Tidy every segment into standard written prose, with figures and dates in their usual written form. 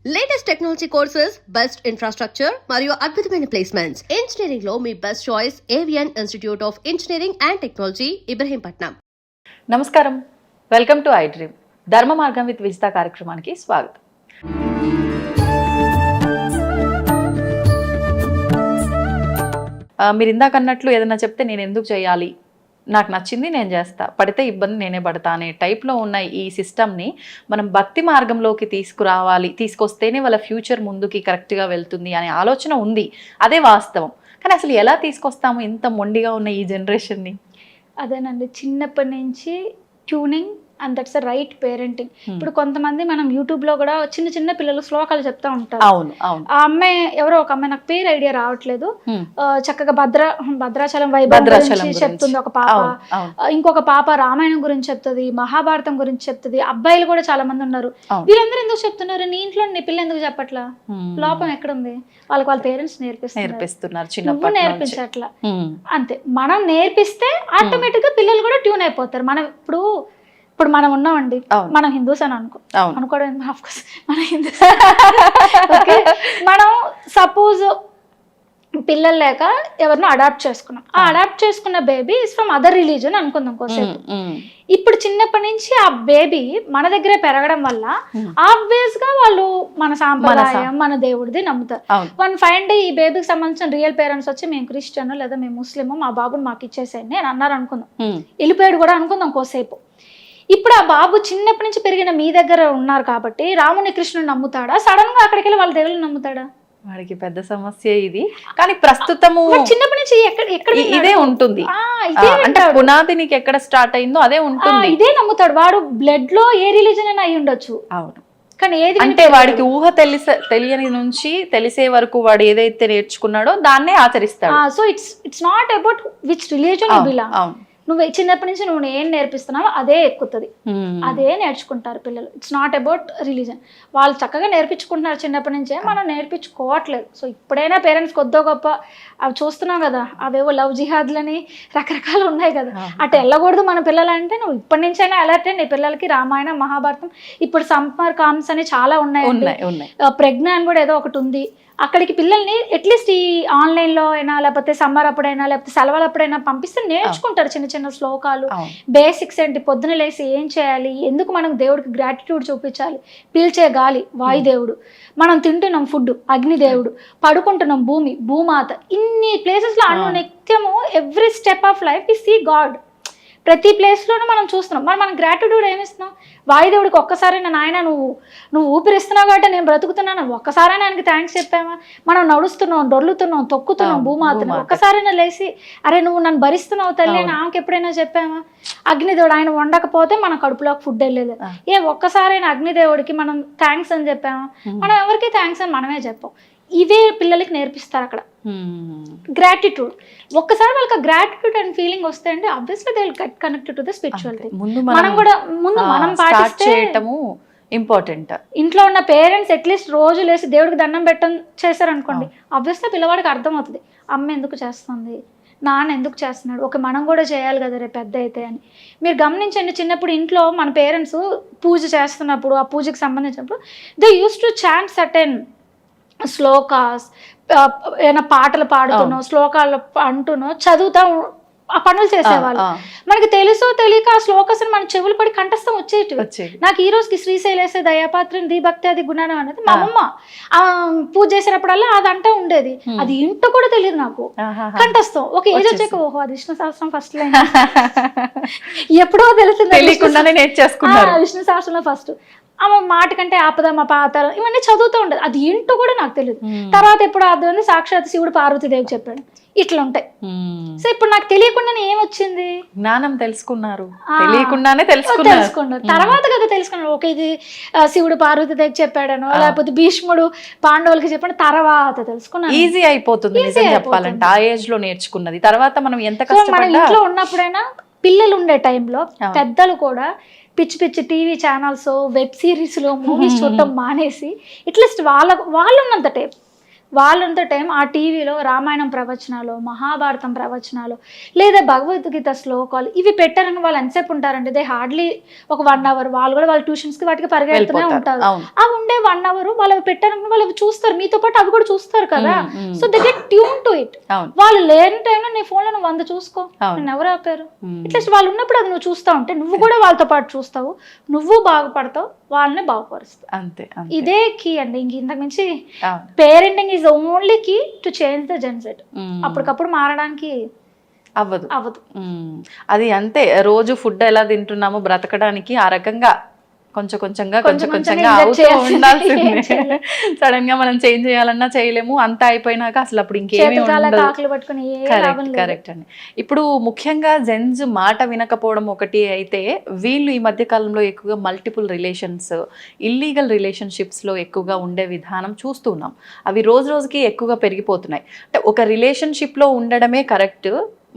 Latest technology courses, best infrastructure మరియు అద్భుతమైన placements. Engineering లో మీ best choice Avian institute of engineering and technology, Ibrahimpatnam. నమస్కారం, వెల్కమ్ టు ఐ డ్రీమ్. ధర్మ మార్గం విత్ విజిత కార్యక్రమానికి స్వాగతం. మీరు ఇందాక అన్నట్లు ఏదైనా చెప్తే నేను ఎందుకు చేయాలి, నాకు నచ్చింది నేను చేస్తా, పడితే ఇబ్బంది నేనే పడతా అనే టైప్లో ఉన్న ఈ సిస్టమ్ని మనం భక్తి మార్గంలోకి తీసుకొస్తేనే వాళ్ళ ఫ్యూచర్ ముందుకి కరెక్ట్గా వెళ్తుంది అనే ఆలోచన ఉంది. అదే వాస్తవం. కానీ అసలు ఎలా తీసుకొస్తాము ఇంత మొండిగా ఉన్న ఈ జనరేషన్ని? అదేనండి, చిన్నప్పటి నుంచి tuning and that's the right parenting. ఇప్పుడు కొంతమంది మనం యూట్యూబ్ లో కూడా చిన్న చిన్న పిల్లలు శ్లోకాలు చెప్తా ఉంటారు. అవును అవును. ఆ అమ్మాయి ఎవరో ఒక అమ్మాయి, నాకు పేరు ఐడియా రావట్లేదు, చక్కగా భద్రాచలం వైభవం గురించి చెప్తుంది ఒక పాప. ఇంకొక పాప రామాయణం గురించి చెప్తుంది, మహాభారతం గురించి చెప్తుంది. అబ్బాయిలు కూడా చాలా మంది ఉన్నారు. వీళ్ళందరూ ఎందుకు చెప్తున్నారు? నీ ఇంట్లో నీ పిల్ల ఎందుకు చెప్పట్లా? లోపం ఎక్కడుంది? వాళ్ళకి వాళ్ళ పేరెంట్స్ నేర్పిస్తున్నారు, నువ్వు నేర్పించట్లా. అంతే. మనం నేర్పిస్తే ఆటోమేటిక్ గా పిల్లలు కూడా ట్యూన్ అయిపోతారు. మనం ఇప్పుడు మనం ఉన్నామండి, మనం హిందూస్ అని అనుకోవడం మన హిందూస్. మనం సపోజ్ పిల్లలు లేక ఎవరినో అడాప్ట్ చేసుకున్నాం. ఆ అడాప్ట్ చేసుకున్న baby is from other religion అనుకుందాం కోసేపు. ఇప్పుడు చిన్నప్పటి నుంచి ఆ బేబీ మన దగ్గరే పెరగడం వల్ల ఆబ్వియస్ గా వాళ్ళు మన సాంప్రదాయం, మన దేవుడిది నమ్ముతారు. వన్ ఫైన్ డే ఈ బేబీకి సంబంధించిన రియల్ పేరెంట్స్ వచ్చి మేము క్రిస్టియన్ లేదా మేము ముస్లిం, మా బాబుని మాకు ఇచ్చేసేయండి అని అన్నారు అనుకుందాం. వెళ్ళిపోయాడు కూడా అనుకుందాం కోసేపు. ఇప్పుడు ఆ బాబు చిన్నప్పటి నుంచి పెరిగిన మీ దగ్గర ఉన్నారు కాబట్టి రాముని కృష్ణుని నమ్ముతాడా? సడన్ గా అక్కడికి వెళ్ళి వాళ్ళ దేవుళ్ళు నమ్ముతాడా? వాడికి పెద్ద సమస్య ఇది. కానీ ప్రస్తుతము చిన్నప్పటి నుంచి ఎక్కడ ఇదే ఉంటుంది. అంటే పునాది నీకు ఎక్కడ స్టార్ట్ అయిందో అదే ఉంటుంది, ఇదే నమ్ముతాడు. వాడు బ్లడ్ లో ఏ రిలీజన్ అయినా అయి ఉండొచ్చు. అవును. కానీ ఏది అంటే వాడికి ఊహ తెలియని నుంచి తెలిసే వరకు వాడు ఏదైతే నేర్చుకున్నాడో దాన్నే ఆచరిస్తాడు. So it's not about which religion you belong. నువ్వు చిన్నప్పటి నుంచి నువ్వు ఏం నేర్పిస్తున్నావో అదే ఎక్కుతుంది, అదే నేర్చుకుంటారు పిల్లలు. It's not about religion. వాళ్ళు చక్కగా నేర్పించుకుంటున్నారు చిన్నప్పటి నుంచే, మనం నేర్పించుకోవట్లేదు. సో ఇప్పుడైనా పేరెంట్స్ కొద్దో గొప్ప అవి చూస్తున్నాం కదా, అవేవో లవ్ జిహాద్లని రకరకాలు ఉన్నాయి కదా, అటు వెళ్ళకూడదు మన పిల్లలు అంటే నువ్వు ఇప్పటి నుంచైనా అలర్ట్ నీ పిల్లలకి. రామాయణం, మహాభారతం, ఇప్పుడు సమ్మర్ కామ్స్ అని చాలా ఉన్నాయి. ప్రజ్ఞాన్ కూడా ఏదో ఒకటి ఉంది. అక్కడికి పిల్లల్ని అట్లీస్ట్ ఈ ఆన్లైన్లో అయినా లేకపోతే సమ్మర్ అప్పుడైనా లేకపోతే సెలవులు అప్పుడైనా పంపిస్తే నేర్చుకుంటారు చిన్న చిన్న శ్లోకాలు, బేసిక్స్ ఏంటి, పొద్దున లేసి ఏం చేయాలి, ఎందుకు మనం దేవుడికి గ్రాటిట్యూడ్ చూపించాలి, పీల్చే గాలి వాయుదేవుడు, మనం తింటున్నాం ఫుడ్ అగ్నిదేవుడు, పడుకుంటున్నాం భూమాత. ఇన్ని ప్లేసెస్లో నిత్యము every step of life we see God. ప్రతి ప్లేస్లోనూ మనం చూస్తున్నాం. మనం గ్రాటిట్యూడ్ ఏమిస్తున్నాం? వాయుదేవుడికి ఒక్కసారైనా నాయన నువ్వు ఊపిరిస్తున్నావు కాబట్టి నేను బ్రతుకుతున్నాను, ఒక్కసారైనా ఆయనకి థ్యాంక్స్ చెప్పామా? మనం నడుస్తున్నాం, దొర్లుతున్నాం, తొక్కుతున్నాం భూమాతను, ఒక్కసారైనా లేచి అరే నువ్వు నన్ను భరిస్తున్నావు తల్లి అని ఆమెకి ఎప్పుడైనా చెప్పామా? అగ్నిదేవుడు ఆయన వండకపోతే మన కడుపులోకి ఫుడ్ వెళ్ళలేదు. ఒక్కసారైనా అగ్నిదేవుడికి మనం థ్యాంక్స్ అని చెప్పామా? మనం ఎవరికి థ్యాంక్స్ అని మనమే చెప్పాం. ఇవే పిల్లలకి నేర్పిస్తారు అక్కడ గ్రాటిట్యూడ్. ఒక్కసారి వాళ్ళకి గ్రాటిట్యూడ్ అండ్ ఫీలింగ్ వస్తే అంటే obviously they will get connected to the spirituality. మనం కూడా మనం పాటిస్తే ఇంపార్టెంట్. ఇంట్లో ఉన్న పేరెంట్స్ అట్లీస్ట్ రోజు లేసి దేవుడికి దండం పెట్టడం చేశారనుకోండి, ఆబ్వియస్లీ పిల్లవాడికి అర్థమవుతుంది అమ్మ ఎందుకు చేస్తుంది, నాన్న ఎందుకు చేస్తున్నాడు, ఓకే మనం కూడా చేయాలి కదా రేపు పెద్ద అయితే అని. మీరు గమనించండి, చిన్నప్పుడు ఇంట్లో మన పేరెంట్స్ పూజ చేస్తున్నప్పుడు, ఆ పూజకి సంబంధించినప్పుడు they use to chant certain shlokas, ఏమైనా పాటలు పాడుతున్నో శ్లోకాలు అంటున్నో చదువుతా ఆ పనులు చేసేవాళ్ళు. మనకి తెలుసో తెలియక ఆ శ్లోకాస్ మన చెవులు పడి కంఠస్థం వచ్చేటివి. నాకు ఈ రోజుకి శ్రీశైలేసే దయాపాత్రం ది భక్తి అది గుణానం అనేది మా అమ్మ పూజ చేసినప్పుడల్లా అది అంటూ ఉండేది. అది ఇంటో కూడా తెలియదు నాకు, కంఠస్థం. ఒక ఏజ్ వచ్చాక ఓహో అది విష్ణు సహస్రం ఫస్ట్ లైన్ ఎప్పుడో తెలుస్తుంది, విష్ణు సహస్రంలో ఫస్ట్ ఆమె మాట కంటే ఆపదమ్మ పాతారం ఇవన్నీ చదువుతూ ఉండదు. అది ఏంటో కూడా నాకు తెలియదు. తర్వాత ఎప్పుడు అర్థమైంది, సాక్షాత్ శివుడు పార్వతీదేవికి చెప్పాడు. ఇట్లా ఉంటాయి. సో ఇప్పుడు నాకు తెలియకుండానే ఏమొచ్చింది, జ్ఞానం తెలుసుకున్నారు, తెలియకుండానే తెలుసుకున్నారు. తర్వాత కదా తెలుసుకున్నారు, ఓకే ఇది శివుడు పార్వతీదేవికి చెప్పాడనో లేకపోతే భీష్ముడు పాండవులకి చెప్పాడు, తర్వాత తెలుసుకున్నాను. ఈజీ అయిపోతుంది చెప్పాలంటే ఆ ఏజ్ లో నేర్చుకున్నది. తర్వాత మనం ఎంత మన ఇంట్లో ఉన్నప్పుడైనా పిల్లలు ఉండే టైంలో పెద్దలు కూడా పిచ్చి పిచ్చి టీవీ ఛానల్స్, వెబ్ సిరీస్లో, మూవీస్ చూడటం మానేసి అట్లీస్ట్ వాళ్ళు ఉన్నంత టైం వాళ్ళంత టైం ఆ టీవీలో రామాయణం ప్రవచనాలు, మహాభారతం ప్రవచనాలు, లేదా భగవద్గీత శ్లోకాలు ఇవి పెట్టారని వాళ్ళు ఎంతసేపు ఉంటారండి? దే హార్డ్లీ ఒక 1 hour. వాళ్ళు కూడా వాళ్ళ ట్యూషన్స్కి వాటికి పరిగెడుతూనే ఉంటారు. అవి ఉండే 1 hour వాళ్ళు పెట్టారని వాళ్ళు చూస్తారు, మీతో పాటు అవి కూడా చూస్తారు కదా. So they get tune to it. వాళ్ళు లేని టైంలో నీ ఫోన్లో నువ్వు 100 చూసుకో, నేను ఎవరు ఆపారు? అట్లీస్ట్ వాళ్ళు ఉన్నప్పుడు అది నువ్వు చూస్తూ ఉంటే నువ్వు కూడా వాళ్ళతో పాటు చూస్తావు, నువ్వు బాగుపడతావు, వాళ్ళని బాగుపరుస్తావు. అంతే. ఇదే కీ అండి. ఇంతకు మించి parenting is only key to change the genset. అప్పటికప్పుడు మారడానికి అవ్వదు. అది అంతే. రోజు ఫుడ్ ఎలా తింటున్నామో బ్రతకడానికి ఆ రకంగా కొంచెంగా అవుతూ ఉండాల్సిందే. సడన్ గా మనం చేంజ్ చేయాలన్నా చేయలేము. అంతా అయిపోయినాక అసలు అప్పుడు ఇంకేమీ ఉండదు. కరెక్ట్ అండి. ఇప్పుడు ముఖ్యంగా జెన్స్ మాట వినకపోవడం ఒకటి అయితే, వీళ్ళు ఈ మధ్య కాలంలో ఎక్కువగా మల్టిపుల్ రిలేషన్స్, ఇల్లీగల్ రిలేషన్షిప్స్ లో ఎక్కువగా ఉండే విధానం చూస్తున్నాం. అవి రోజు రోజుకి ఎక్కువగా పెరిగిపోతున్నాయి. అంటే ఒక రిలేషన్షిప్ లో ఉండడమే కరెక్ట్.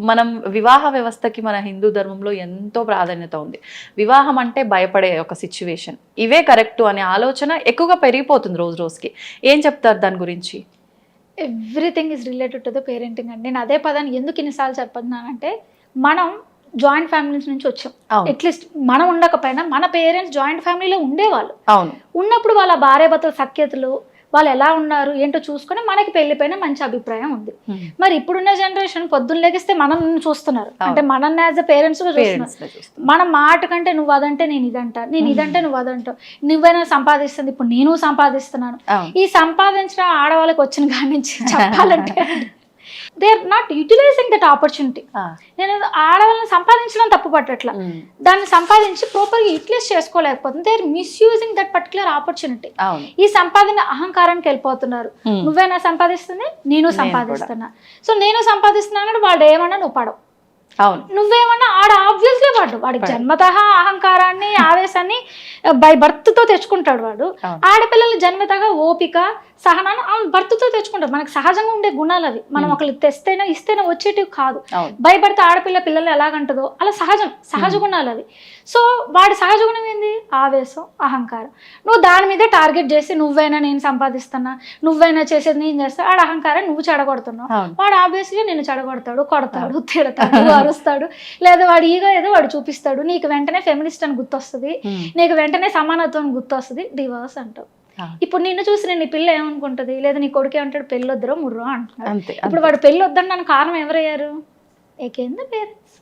మనం వివాహ వ్యవస్థకి మన హిందూ ధర్మంలో ఎంతో ప్రాధాన్యత ఉంది. వివాహం అంటే భయపడే ఒక సిచ్యువేషన్, ఇవే కరెక్టు అనే ఆలోచన ఎక్కువగా పెరిగిపోతుంది రోజు రోజుకి. ఏం చెప్తారు దాని గురించి? Everything is related to the parenting అండి. నేను అదే పదాన్ని ఎందుకు ఇన్నిసార్లు చెప్తున్నానంటే, మనం జాయింట్ ఫ్యామిలీస్ నుంచి వచ్చాం. అట్లీస్ట్ మనం ఉండకపోయినా మన పేరెంట్స్ జాయింట్ ఫ్యామిలీలో ఉండేవాళ్ళు. ఉన్నప్పుడు వాళ్ళ భార్యాభర్తల సఖ్యతలు, వాళ్ళు ఎలా ఉన్నారు ఏంటో చూసుకొని మనకి పెళ్లిపైన మంచి అభిప్రాయం ఉంది. మరి ఇప్పుడున్న జనరేషన్ పొద్దున్న లెగిస్తే మనం చూస్తున్నారు, అంటే మనల్ని యాజ్ అ పేరెంట్స్ చూస్తున్నారు. మన మాట కంటే నువ్వు అదంటే నేను ఇదంటా, నేను ఇదంటే నువ్వు అదంటావు, నువ్వైనా సంపాదిస్తుంది, ఇప్పుడు నేను సంపాదిస్తున్నాను. ఈ సంపాదించిన ఆడవాళ్ళకి వచ్చిన కాడి నుంచి చెప్పాలంటే they are not utilizing that opportunity. నేను ఆడవాళ్ళని సంపాదించడం తప్పు పట్టట్లా, దాన్ని సంపాదించి ప్రాపర్గా యూటిలైజ్ చేసుకోలేకపోతుంది. They are misusing that particular opportunity. ఈ సంపాదన అహంకారానికి వెళ్ళిపోతున్నారు. నువ్వేనా సంపాదిస్తుంది, నేను సంపాదిస్తున్నా, సో నేను సంపాదిస్తున్నాను, వాడు ఏమన్నా నువ్వు పడవు, నువ్వేమన్నా ఆడ ఆబ్వియస్లీ వాడికి జన్మతః అహంకారాన్ని ఆవేశాన్ని బై బర్త్తో తెచ్చుకుంటాడు. వాడు ఆడపిల్లలు జన్మతగా ఓపిక సహనాన్ని భర్తతో తెచ్చుకుంటారు. మనకు సహజంగా ఉండే గుణాలు అవి. మనం ఒకళ్ళు తెస్తేనే ఇస్తేనే వచ్చేటివి కాదు. భయపడితే ఆడపిల్ల పిల్లలు ఎలాగంటదో అలా సహజ గుణాలు అవి. సో వాడి సహజ గుణం ఏంది? ఆవేశం, అహంకారం. నువ్వు దాని మీదే టార్గెట్ చేసి నువ్వైనా నేను సంపాదిస్తున్నా, నువ్వైనా చేసేది నేను చేస్తా, ఆడ అహంకారం నువ్వు చెడగొడుతున్నావు. వాడు ఆబ్వియస్లీ నేను చెడగొడతాడు, కొడతాడు, తిడతాడు, అరుస్తాడు, లేదా వాడు ఈగో ఏదో వాడు చూపిస్తాడు. నీకు వెంటనే ఫెమినిస్ట్ అని గుర్తొస్తుంది, నీకు వెంటనే సమానత్వం గుర్తొస్తుంది, డివోర్స్ అంటావు. ఇప్పుడు నిన్ను చూసి నేను నీ పిల్ల ఏమనుకుంటది, లేదా నీ కొడుకు ఏమంటాడు, పెళ్ళి వద్దరో ముర్రో అంటున్నాడు. ఇప్పుడు వాడు పెళ్ళి వద్దడానికి కారణం ఎవరయ్యారు? ఏకేంది పేరెంట్స్.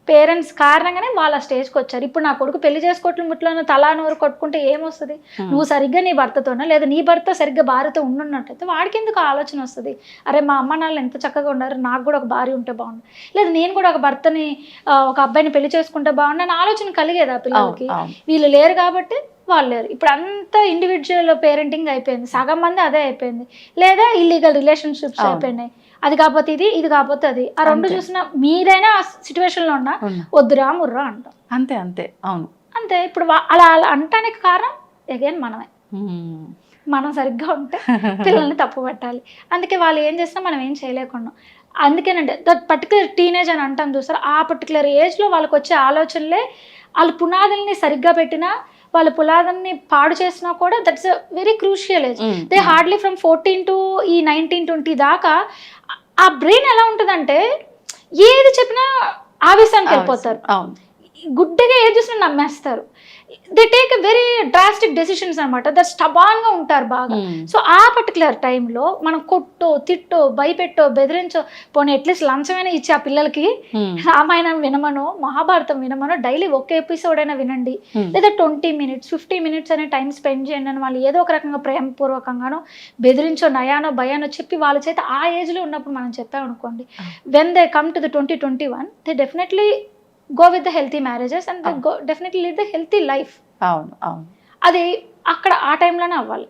పేరెంట్స్ కారణంగానే వాళ్ళ స్టేజ్కి వచ్చారు. ఇప్పుడు నా కొడుకు పెళ్లి చేసుకోవట్ల ముట్లోనే తలా నోరు కొట్టుకుంటే ఏమొస్తుంది? నువ్వు సరిగ్గా నీ భర్తతోనా, లేదా నీ భర్త సరిగ్గా భార్యతో ఉన్నట్టయితే వాడికి ఎందుకు ఆలోచన వస్తుంది, అరే మా అమ్మ నాన్నలు ఎంత చక్కగా ఉన్నారు, నాకు కూడా ఒక భార్య ఉంటే బాగుండు, లేదా నేను కూడా ఒక భర్తని ఒక అబ్బాయిని పెళ్లి చేసుకుంటే బాగుండు అని ఆలోచన కలిగేది ఆ పిల్లలకి. వీళ్ళు లేరు కాబట్టి వాళ్ళు లేరు. ఇప్పుడు అంతా ఇండివిజువల్ పేరెంటింగ్ అయిపోయింది, సగం మంది అదే అయిపోయింది, లేదా ఇల్లీగల్ రిలేషన్షిప్స్ అయిపోయినాయి. అది కాకపోతే ఇది కాకపోతే అది, ఆ రెండు చూసినా మీరైనా ఆ సిచ్యువేషన్లో ఉన్నా వద్దురా ముర్రా అంటాం. అంతే. అవును, అంతే. ఇప్పుడు అలా అంటానికి కారణం అగైన్ మనమే. మనం సరిగ్గా ఉంటే పిల్లల్ని తప్పు పట్టాలి. అందుకే వాళ్ళు ఏం చేసినా మనం ఏం చేయలేకుండా. అందుకేనండి దట్ పర్టికులర్ టీనేజ్ అని అంటాం చూసారు, ఆ పర్టికులర్ ఏజ్లో వాళ్ళకి వచ్చే ఆలోచనలే వాళ్ళ పునాదుల్ని సరిగ్గా పెట్టినా, వాళ్ళ పునాదుల్ని పాడు చేసినా కూడా that's a very crucial age. They hardly from 14 to ఈ 19-20 దాకా ఆ బ్రెయిన్ ఎలా ఉంటుందంటే ఏది చెప్పినా ఆవేశానికి వెళ్ళిపోతారు, గుడ్డగా ఏది చూసినా నమ్మేస్తారు. They take a very drastic decisions అనమాట. దట్ స్టబాన్గా ఉంటారు బాగా. సో ఆ పర్టికులర్ టైంలో మనం కొట్టో, తిట్టో, భయపెట్టో, బెదిరించో, పోనీ అట్లీస్ట్ లంచమైనా ఇచ్చి ఆ పిల్లలకి రామాయణం వినమనో, మహాభారతం వినమనో, డైలీ ఒక ఎపిసోడ్ అయినా వినండి, లేదా 20 minutes 50 minutes అనే టైం స్పెండ్ చేయండి అని వాళ్ళు ఏదో ఒక రకంగా ప్రేమపూర్వకంగానో, బెదిరించో, నయానో, భయానో చెప్పి వాళ్ళ చేత ఆ ఏజ్లో ఉన్నప్పుడు మనం చెప్పామనుకోండి, when they come to the 2021 they definitely go with the healthy marriages and they go definitely lead the healthy life. అవును. అది అక్కడ ఆ టైంలోనే అవ్వాలి.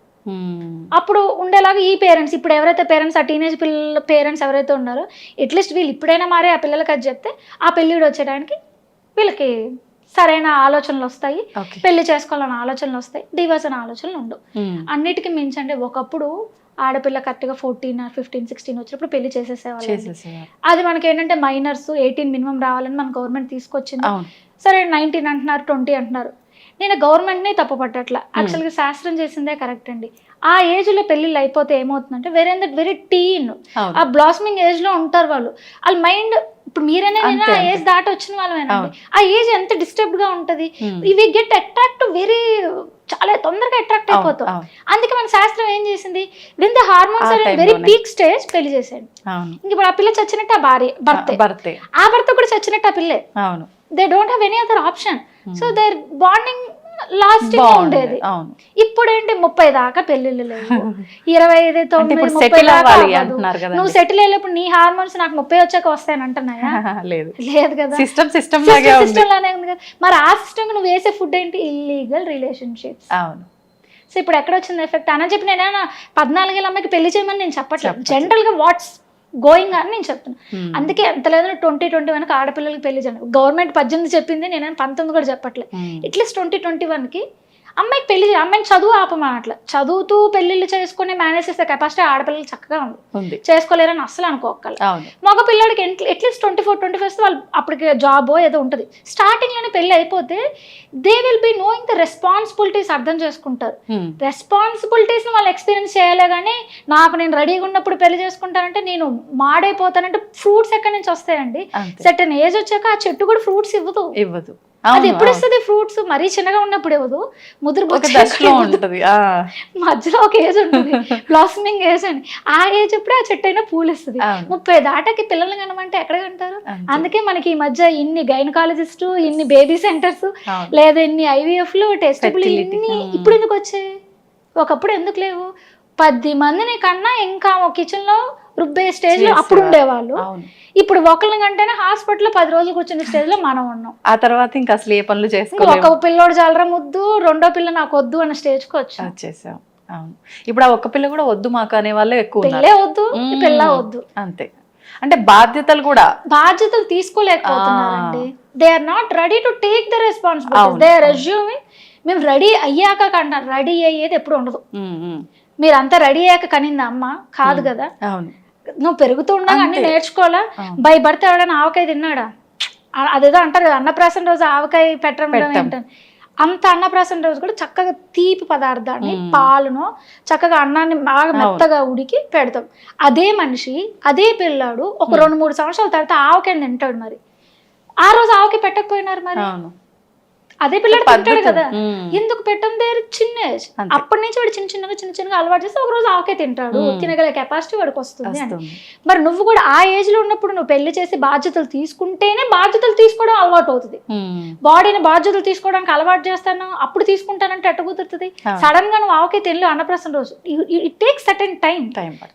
అప్పుడు ఉండేలాగా ఈ పేరెంట్స్, ఇప్పుడు ఎవరైతే పేరెంట్స్ ఆ టీనేజ్ పిల్లల పేరెంట్స్ ఎవరైతే ఉన్నారో, అట్లీస్ట్ వీళ్ళు ఇప్పుడైనా మారే ఆ పిల్లలకి అది చెప్తే ఆ పెళ్ళిడు వచ్చేయడానికి వీళ్ళకి సరైన ఆలోచనలు వస్తాయి, పెళ్లి చేసుకోవాలన్న ఆలోచనలు వస్తాయి, డివోర్స్ అనే ఆలోచనలు ఉండవు. అన్నిటికీ మించండి, ఒకప్పుడు ఆడపిల్ల కరెక్ట్గా 14 or 15, 16 వచ్చినప్పుడు పెళ్లి చేసేసేవాళ్ళు. అది మనకి ఏంటంటే మైనర్స్ 18 మినిమం రావాలని మన గవర్నమెంట్ తీసుకొచ్చింది. సరే 19 అంటున్నారు, 20 అంటున్నారు. నేను గవర్నమెంట్ని తప్పు పట్టట్లా, యాక్చువల్గా శాస్త్రం చేసిందే కరెక్ట్ అండి. ఆ ఏజ్లో పెళ్ళిళ్ళు అయిపోతే ఏమవుతుందంటే వెరీ టీన్, ఆ బ్లాస్మింగ్ ఏజ్లో ఉంటారు వాళ్ళు. వాళ్ళ మైండ్ ఇప్పుడు మీరైనా ఆ ఏజ్ దాటి వచ్చిన వాళ్ళమేనండి, ఆ ఏజ్ ఎంత డిస్టర్బ్డ్గా ఉంటుంది. ఇవి గెట్ అట్రాక్ట్ చాలా తొందరగా అట్రాక్ట్ అయిపోతాం. అందుకే మన శాస్త్రం ఏం చేసింది, win the hormones very peak stage పెళ్లి చేసాడు. ఇంక ఇప్పుడు ఆ పిల్ల చచ్చినట్టు ఆ భర్త, ఆ భర్త కూడా చచ్చినట్టు ఆ పిల్లే. They don't have any other option. So their bonding lasting ఉండేది. ఇప్పుడు ఏంటి 30 దాకా పెళ్లిళ్ళు లేవు, 25, 9, 30 దాకా నువ్వు సెటిల్ అయ్యేప్పుడు నీ హార్మోన్స్ నాకు 30 వచ్చాక వస్తాయని అంటున్నాయా? లేదు కదా, సిస్టమ్ లానే ఉంది కదా. మరి ఆ సిస్టమ్ నువ్వు వేసే ఫుడ్ ఏంటి, ఇల్లీగల్ రిలేషన్షిప్స్. సో ఇప్పుడు ఎక్కడ వచ్చింది ఎఫెక్ట్ అని చెప్పి నేనేనా 14 ఏళ్ళ అమ్మాయికి పెళ్లి చేయమని నేను చెప్పట్లేదు, జనరల్ గా వాట్స్ గోయింగ్ అని నేను చెప్తున్నాను. అందుకే ఎంత లేదు 2021 ఆడపిల్లలకి పెళ్లి చేయండి. గవర్నమెంట్ 18 చెప్పింది, నేను 19 కూడా చెప్పట్లేదు. అట్లీస్ట్ 2021 అమ్మాయికి పెళ్లి చేయాలి, అమ్మాయిని చదువు ఆపమనట్ల. చదువుతూ పెళ్లిళ్ళు చేసుకుని మేనేజ్ చేసే కెపాసిటీ ఆడపిల్లలకి చక్కగా ఉంది, చేసుకోలేరని అస్సలు అనుకోగల. మగ పిల్లడికి అట్లీస్ట్ 24-25 వాళ్ళు అప్పటికి జాబో ఏదో ఉంటుంది. స్టార్టింగ్ లోనే పెళ్లి అయిపోతే they will be knowing the responsibilities, అర్థం చేసుకుంటారు. రెస్పాన్సిబిలిటీస్ ని వాళ్ళు ఎక్స్పీరియన్స్ చేయాలి. కానీ నేను రెడీగా ఉన్నప్పుడు పెళ్లి చేసుకుంటానంటే నేను మాడైపోతానంటే ఫ్రూట్స్ ఎక్కడి నుంచి వస్తాయండి? సర్టెన్ ఏజ్ వచ్చాక ఆ చెట్టు కూడా ఫ్రూట్స్ ఇవ్వదు. అది ఎప్పుడు ఇస్తుంది ఫ్రూట్స్? మరీ చిన్నగా ఉన్నప్పుడు ఇవ్వదు, ముదురు మధ్యలో ఒక ఏజ్ ఉంటుంది, బ్లాసమింగ్ ఏజ్ అని. ఆ ఏజ్ అప్పుడే ఆ చెట్టు అయినా పూలు ఇస్తుంది. 30 దాటాకి పిల్లల్ని కనమంటే ఎక్కడ కంటారు? అందుకే మనకి ఈ మధ్య ఇన్ని గైనకాలజిస్ట్, ఇన్ని బేబీ సెంటర్స్, లేదా ఇన్ని IVFలు, టెస్టులు ఇన్ని ఇప్పుడు ఎందుకు వచ్చాయి? ఒకప్పుడు ఎందుకు లేవు? 10 మందిని కన్నా ఇంకా కిచెన్ లో రుబ్బే స్టేజ్ లో అప్పుడు ఉండేవాళ్ళు. ఇప్పుడు ఒకళ్ళ కంటేనే హాస్పిటల్లో 10 రోజులు కూర్చున్న స్టేజ్ లో మనం ఉన్నాం. ఆ తర్వాత ఇంకా అసలు ఏ పనులు చేసుకోలేము. ఒక పిల్లోడు చాలరా ముద్దు, రెండో పిల్ల నాకు వద్దు అన్న స్టేజ్ కి వచ్చేసాం. అవును, ఇప్పుడు ఆ ఒక్క పిల్ల కూడా వద్దు మాకు అనే వాళ్ళే ఎక్కువ. పిల్లే వద్దు, పిల్ల వద్దు, అంతే. అంటే బాధ్యతలు తీసుకోలేకపోతున్నారండి. They are not ready to take the responsibility. They are assuming మేము రెడీ అయ్యాక కంటారు. రెడీ అయ్యేది ఎప్పుడు ఉండదు. మీరంతా రెడీ అయ్యాక కనిందా అమ్మ? కాదు కదా. నువ్వు పెరుగుతూ ఉండగా అన్ని నేర్చుకోవాలా. బై బర్త్ ఎవడైనా ఆవకాయ తిన్నాడా? అదేదో అంటారు కదా, అన్నప్రాసన రోజు ఆవకాయ పెట్టడం ఏంటని. అంత అన్నప్రాసన రోజు కూడా చక్కగా తీపి పదార్థాన్ని, పాలును చక్కగా అన్నాన్ని బాగా మెత్తగా ఉడికి పెడతాం. అదే మనిషి, అదే పిల్లాడు ఒక 2-3 సంవత్సరాల తర్వాత ఆవకాయని తింటాడు. మరి ఆ రోజు ఆవకాయ పెట్టకపోయినారు, మరి అదే పిల్లడు తింటాడు కదా. ఎందుకు పెట్టం? దేర్ చిన్న ఏజ్. అప్పటి నుంచి వాడు చిన్న చిన్నగా అలవాటు చేస్తే ఒక రోజు ఆవకే తింటాడు, తినగల కెపాసిటీ వాడికి వస్తుంది అని. మరి నువ్వు కూడా ఆ ఏజ్ లో ఉన్నప్పుడు నువ్వు పెళ్లి చేసి బాధ్యతలు తీసుకుంటేనే బాధ్యతలు తీసుకోవడం అలవాటు అవుతుంది. బాడీని బాధ్యతలు తీసుకోవడానికి అలవాటు చేస్తాను, అప్పుడు తీసుకుంటానంటే ఎట్ట కుదురుతుంది? సడన్ గా నువ్వు ఆవకే తినలేవు అన్నప్రాసన రోజు. It takes certain time.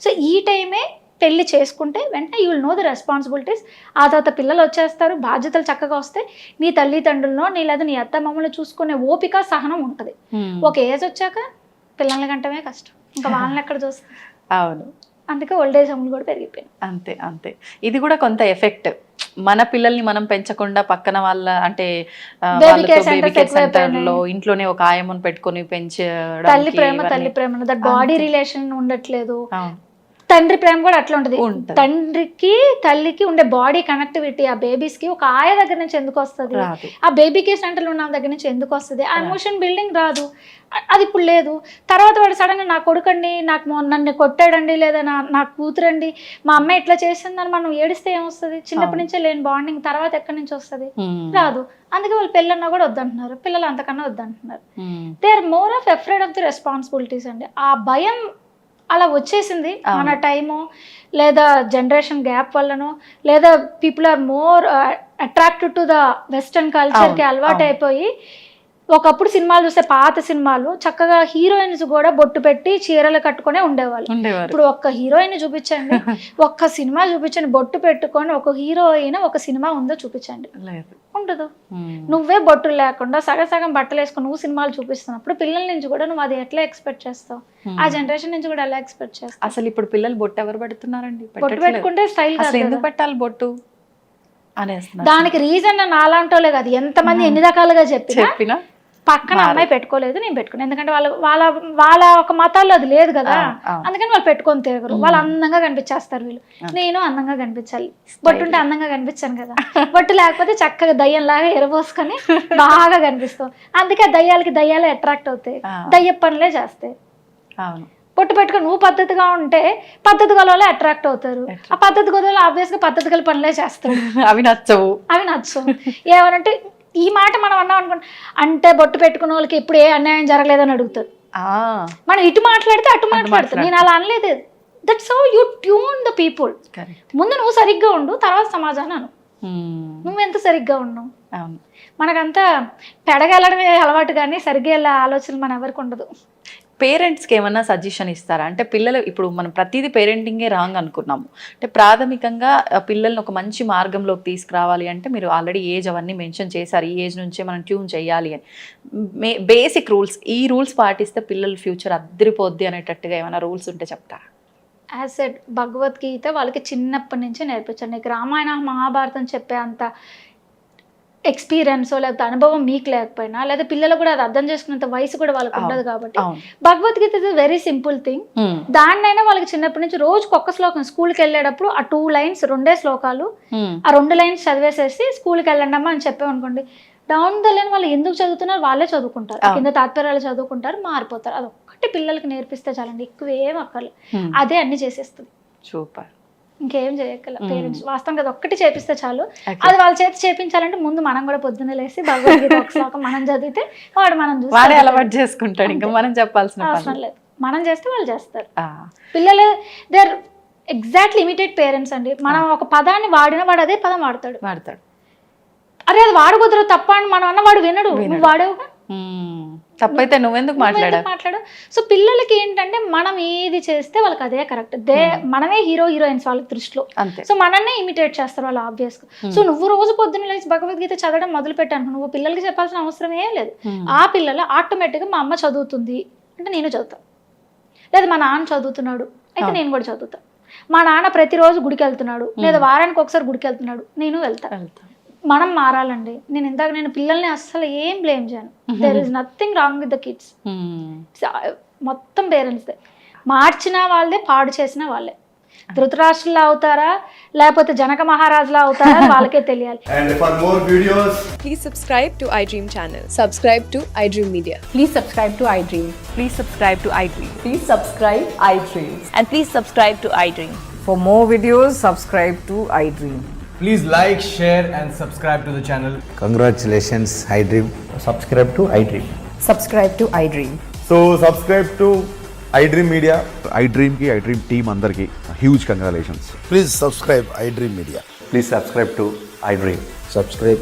So ఈ టైమే పెళ్లి చేసుకుంటే వెంటనే you will know the responsibilities. ఆ తర్వాత పిల్లలు వచ్చేస్తారు, బాధ్యతలు చక్కగా వస్తాయి. నీ తల్లిదండ్రులను లేదా నీ అత్త మామూలు చూసుకునే ఓపిక, సహనం ఉంటుంది. ఒక ఏజ్ వచ్చాక పిల్లల్ని కంటమే కష్టం, ఇంకా వాళ్ళని ఎక్కడ చూస్తారు? అవును, అందుకే ఓల్డేజ్ హోమ్లు కూడా పెరిగిపోయింది. అంతే. ఇది కూడా కొంత ఎఫెక్ట్. మన పిల్లల్ని మనం పెంచకుండా పక్కన వాళ్ళ అంటే సెంటర్లో ఇంట్లోనే ఒక ఆయమ్మను పెట్టుకొని పెంచడం, తల్లి ప్రేమ దట్ బాడీ రిలేషన్ ఉండట్లేదు. తండ్రి ప్రేమ కూడా అట్లా ఉంటుంది. తండ్రికి తల్లికి ఉండే బాడీ కనెక్టివిటీ ఆ బేబీస్ కి ఒక ఆయ దగ్గర నుంచి ఎందుకు వస్తుంది? ఆ బేబీకి సెంటర్లో ఉన్న దగ్గర నుంచి ఎందుకు వస్తుంది? ఆ ఎమోషన్ బిల్డింగ్ రాదు. అది ఇప్పుడు లేదు. తర్వాత వాడు సడన్ గా నా కొడుకండి, నన్ను కొట్టాడండి, లేదా నా కూతురండి, మా అమ్మాయి ఇట్లా చేసిందని మనం ఏడిస్తే ఏమొస్తుంది? చిన్నప్పటి నుంచే లేని బాండింగ్ తర్వాత ఎక్కడి నుంచి వస్తుంది? రాదు. అందుకే వాళ్ళు పెళ్ళన్నా కూడా వద్దంటున్నారు, పిల్లలు అంతకన్నా వద్దంటున్నారు. They are more of afraid of the responsibilities అండి. ఆ భయం అలా వచ్చేసింది మన టైము, లేదా జనరేషన్ గ్యాప్ వల్లనో, లేదా people are more attracted to the western కల్చర్కి అలవాటు అయిపోయి. ఒకప్పుడు సినిమాలు చూస్తే పాత సినిమాలు చక్కగా హీరోయిన్స్ కూడా బొట్టు పెట్టి చీరలు కట్టుకునే ఉండేవాళ్ళు. ఇప్పుడు ఒక్క హీరోయిన్ చూపించండి, ఒక్క సినిమా చూపించండి బొట్టు పెట్టుకొని ఒక హీరోయిన్ ఒక సినిమా ఉందో చూపించండి, ఉండదు. నువ్వే బొట్టు లేకుండా సగం బట్టలు వేసుకొని నువ్వు సినిమాలు చూపిస్తున్నప్పుడు పిల్లల నుంచి కూడా నువ్వు అది ఎట్లా ఎక్స్పెక్ట్ చేస్తావు? ఆ జనరేషన్ నుంచి కూడా ఎలా ఎక్స్పెక్ట్ చేస్తావు? అసలు ఇప్పుడు పిల్లలు బొట్టు ఎవరు పెడుతున్నారండి? బొట్టు పెట్టుకుంటే స్టైల్ కాదు. ఎందుకు పెట్టాలి బొట్టు? దానికి రీజన్ నాలాంటోలే కాదు, ఎంతమంది ఎన్ని రకాలుగా చెప్పినా పక్కన అమ్మాయి పెట్టుకోలేదు, నేను పెట్టుకున్నాను. ఎందుకంటే వాళ్ళ ఒక మతాల్లో అది లేదు కదా, అందుకని వాళ్ళు పెట్టుకొని తిరగరు. వాళ్ళు అందంగా కనిపించేస్తారు, వీళ్ళు నేను అందంగా కనిపించాలి, బొట్టు ఉంటే అందంగా కనిపించాను కదా, బొట్టు లేకపోతే చక్కగా దయ్యంలాగా ఎరబోసుకొని బాగా కనిపిస్తాం. అందుకే దయ్యాలు అట్రాక్ట్ అవుతాయి, దయ్య పనులే చేస్తాయి. బొట్టు పెట్టుకొని నువ్వు పద్ధతిగా ఉంటే పద్ధతి గల వాళ్ళే అట్రాక్ట్ అవుతారు, ఆ పద్ధతి గల ఆబ్వియస్ గా పద్ధతి గల పనులే చేస్తారు, అవి నచ్చవు. ఏమనంటే ఈ మాట మనం అన్నాం అనుకోండి, అంటే బొట్టు పెట్టుకున్న వాళ్ళకి ఇప్పుడు ఏ అన్యాయం జరగలేదని అడుగుతారు. మనం ఇటు మాట్లాడితే అటు మాట్లాడతారు. నేను అలా అనలేదు. That's how you tune the people. ముందు నువ్వు సరిగ్గా ఉండు, తర్వాత సమాజాన్ని అను. నువ్వెంత సరిగ్గా ఉన్నావు. మనకంతా పెడగెళ్ళడమే అలవాటు, కానీ సరిగ్గా వెళ్ళే ఆలోచన మన ఎవరికి ఉండదు. పేరెంట్స్కి ఏమన్నా సజెషన్ ఇస్తారా? అంటే పిల్లలు ఇప్పుడు మనం ప్రతిదీ పేరెంటింగే రాంగ్ అనుకున్నాము. అంటే ప్రాథమికంగా పిల్లల్ని ఒక మంచి మార్గంలోకి తీసుకురావాలి అంటే మీరు ఆల్రెడీ ఏజ్ అవన్నీ మెన్షన్ చేశారు, ఈ ఏజ్ నుంచే మనం ట్యూన్ చేయాలి అని. బేసిక్ రూల్స్, ఈ రూల్స్ పాటిస్తే పిల్లల ఫ్యూచర్ అద్దరిపోద్ది అనేటట్టుగా ఏమైనా రూల్స్ ఉంటే చెప్తారా? యాజ్ సెడ్ భగవద్గీత వాళ్ళకి చిన్నప్పటి నుంచే నేర్పించండి. నీకు రామాయణ మహాభారతం చెప్పే అంత ఎక్స్పీరియన్స్ లేకపోతే అనుభవం మీకు లేకపోయినా, లేదా పిల్లలు కూడా అది అర్థం చేసుకున్నంత వయసు కూడా వాళ్ళకి ఉండదు. కాబట్టి Bhagavad Gita is very simple thing. దాన్నైనా వాళ్ళకి చిన్నప్పటి నుంచి రోజుకి ఒక్క శ్లోకం, స్కూల్కి వెళ్ళేటప్పుడు ఆ 2 lines 2 శ్లోకాలు, ఆ 2 lines చదివేసేసి స్కూల్కి వెళ్ళండి అమ్మా అని చెప్పామనుకోండి, డౌన్ ద లైన్ వాళ్ళు ఎందుకు చదువుతున్నారు వాళ్ళే చదువుకుంటారు, కింద తాత్పర్యాలు చదువుకుంటారు, మారిపోతారు. అది ఒక్కటి పిల్లలకి నేర్పిస్తే చాలండి, ఎక్కువ ఏం అక్కర్లేదు, అదే అన్ని చేసేస్తుంది. సూపర్. ఇంకేం చేయగల పేరెంట్స్ వాస్తవం కదా, ఒక్కటి చేపిస్తే చాలు. అది వాళ్ళ చేతి చేపించాలంటే ముందు మనం కూడా పొద్దున్న లేసి భగవద్గీత ఒక శ్లోకం మనం చదివితే వాడు మనం చూసి అలవాటు చేసుకుంటాడు. ఇంకా మనం చెప్పాల్సిన అవసరం లేదు, మనం చేస్తే వాళ్ళు చేస్తారు. పిల్లలు they are exactly imitate parents అండి. మనం ఒక పదాన్ని వాడినా వాడు అదే పదం వాడతాడు. అరే అది వాడకూడదు తప్ప అని మనం అన్నవాడు వినడు. నువ్వు వాడేవుగా, తప్పైతే నువ్వెందుకు మాట్లాడు. సో పిల్లలకి ఏంటంటే మనం ఏది చేస్తే వాళ్ళకి అదే కరెక్ట్. మనమే హీరోయిన్స్ వాళ్ళ దృష్టిలో. సో మనన్నే ఇమిటేట్ చేస్తారు వాళ్ళు ఆబ్వియస్ గా. సో నువ్వు రోజు పొద్దున్న లేచి భగవద్గీత చదవడం మొదలు పెట్టాను, నువ్వు పిల్లలకి చెప్పాల్సిన అవసరం ఏం లేదు. ఆ పిల్లలు ఆటోమేటిక్గా మా అమ్మ చదువుతుంది అంటే నేను చదువుతాను, లేదా మా నాన్న చదువుతున్నాడు అయితే నేను కూడా చదువుతాను, మా నాన్న ప్రతిరోజు గుడికి వెళ్తున్నాడు లేదా వారానికి ఒకసారి గుడికి వెళ్తున్నాడు నేను వెళ్తాను. మనం మారాలండి. నేను పిల్లల్ని అస్సలు ఏం బ్లేమ్ చేయను. There is nothing wrong with the kids. మొత్తం పేరెంట్స్దే. మార్చిన వాళ్ళదే, పాడు చేసిన వాళ్ళే. ధృతరాష్ట్రులా అవుతారా లేకపోతే జనక మహారాజులా అవుతారా వాళ్ళకే తెలియాలి. And for more videos, please subscribe to iDream channel. Subscribe to iDream Media. Please subscribe to iDream. Please subscribe to iDream. Please subscribe iDream. And please subscribe to iDream. For more videos, subscribe to iDream. please like, share and subscribe to the channel. Congratulations, iDream. Subscribe to iDream. Subscribe to iDream. So subscribe to iDream Media. iDream ki iDream team andarki huge congratulations. Please subscribe iDream Media. Please subscribe to iDream. Subscribe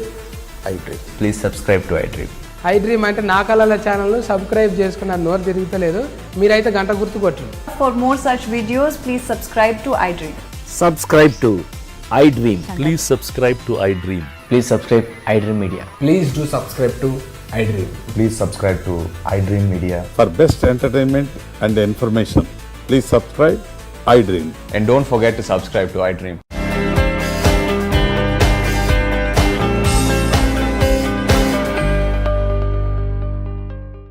iDream. Please subscribe to iDream. iDream అంటే నా కళల ఛానల్ను subscribe చేసుకున్న నోరు తిరుగుతలేదు, మీరైతే గంట గుర్తు కొట్టండి. For more such videos, please subscribe to iDream. Subscribe to iDream. Please subscribe to iDream. Please subscribe iDream Media. Please do subscribe to iDream. Please subscribe to iDream Media. For best entertainment and information, please subscribe iDream. And don't forget to subscribe to iDream.